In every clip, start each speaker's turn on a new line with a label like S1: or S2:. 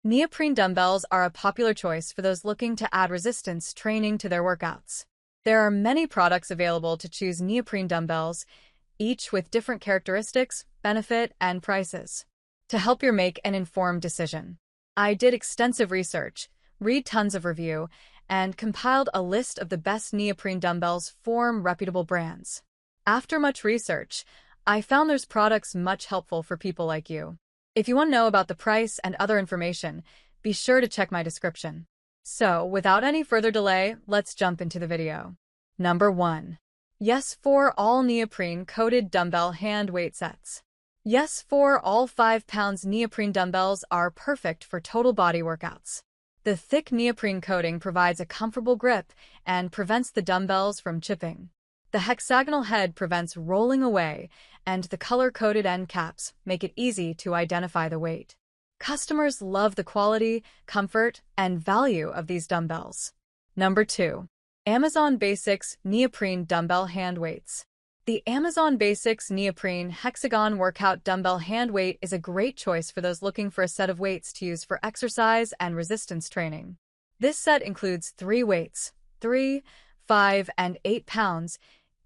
S1: Neoprene dumbbells are a popular choice for those looking to add resistance training to their workouts. There are many products available to choose neoprene dumbbells, each with different characteristics, benefit, and prices. To help you make an informed decision, I did extensive research, read tons of review, and compiled a list of the best neoprene dumbbells from reputable brands. After much research, I found there's products much helpful for people like you. If you want to know about the price and other information, be sure to check my description. So, without any further delay, let's jump into the video. Number 1. Yes for all neoprene coated dumbbell hand weight sets. Yes for all 5 pounds neoprene dumbbells are perfect for total body workouts. The thick neoprene coating provides a comfortable grip and prevents the dumbbells from chipping. The hexagonal head prevents rolling away, and the color-coded end caps make it easy to identify the weight. Customers love the quality, comfort, and value of these dumbbells. Number 2. Amazon Basics Neoprene Dumbbell Hand Weights. The Amazon Basics Neoprene Hexagon Workout Dumbbell Hand Weight is a great choice for those looking for a set of weights to use for exercise and resistance training. This set includes 3 weights, 3, 5, and 8 pounds,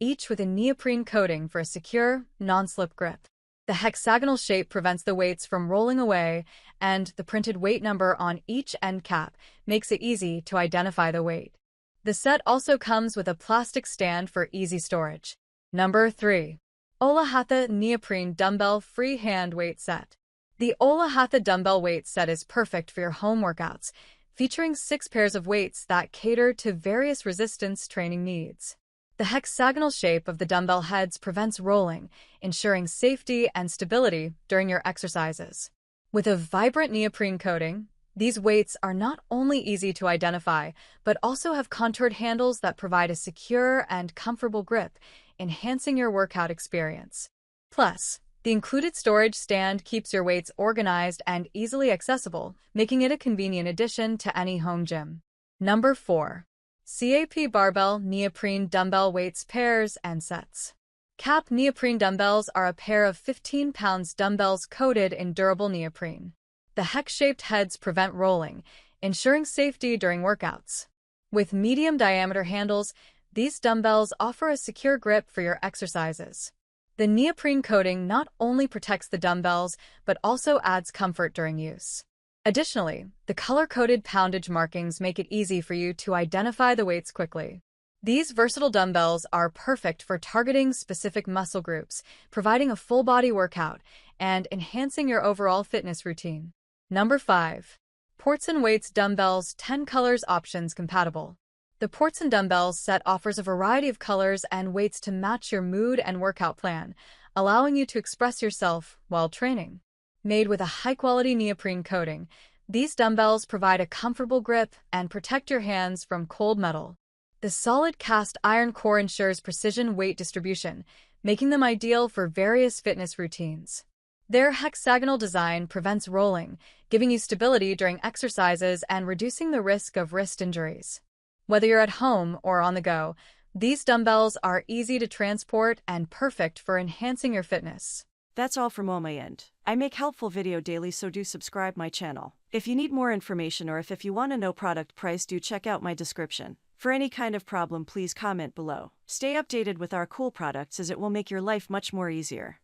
S1: each with a neoprene coating for a secure, non-slip grip. The hexagonal shape prevents the weights from rolling away, and the printed weight number on each end cap makes it easy to identify the weight. The set also comes with a plastic stand for easy storage. Number 3. Ola Hatha Neoprene Dumbbell Free Hand Weight Set. The Ola Hatha Dumbbell Weight Set is perfect for your home workouts, featuring 6 pairs of weights that cater to various resistance training needs. The hexagonal shape of the dumbbell heads prevents rolling, ensuring safety and stability during your exercises. With a vibrant neoprene coating, these weights are not only easy to identify, but also have contoured handles that provide a secure and comfortable grip, enhancing your workout experience. Plus, the included storage stand keeps your weights organized and easily accessible, making it a convenient addition to any home gym. Number 4. CAP Barbell Neoprene Dumbbell Weights Pairs and Sets. CAP neoprene dumbbells are a pair of 15 pounds dumbbells coated in durable neoprene. The hex-shaped heads prevent rolling, ensuring safety during workouts. With medium diameter handles, these dumbbells offer a secure grip for your exercises. The neoprene coating not only protects the dumbbells, but also adds comfort during use. Additionally, the color-coded poundage markings make it easy for you to identify the weights quickly. These versatile dumbbells are perfect for targeting specific muscle groups, providing a full-body workout, and enhancing your overall fitness routine. Number 5. Portson Weights Dumbbells 10 Colors Options Compatible. The Portson Dumbbells set offers a variety of colors and weights to match your mood and workout plan, allowing you to express yourself while training. Made with a high-quality neoprene coating, these dumbbells provide a comfortable grip and protect your hands from cold metal. The solid cast iron core ensures precision weight distribution, making them ideal for various fitness routines. Their hexagonal design prevents rolling, giving you stability during exercises and reducing the risk of wrist injuries. Whether you're at home or on the go, these dumbbells are easy to transport and perfect for enhancing your fitness.
S2: That's all from my end. I make helpful video daily, so do subscribe my channel. If you need more information or if you want to know product price, do check out my description. For any kind of problem, please comment below. Stay updated with our cool products as it will make your life much more easier.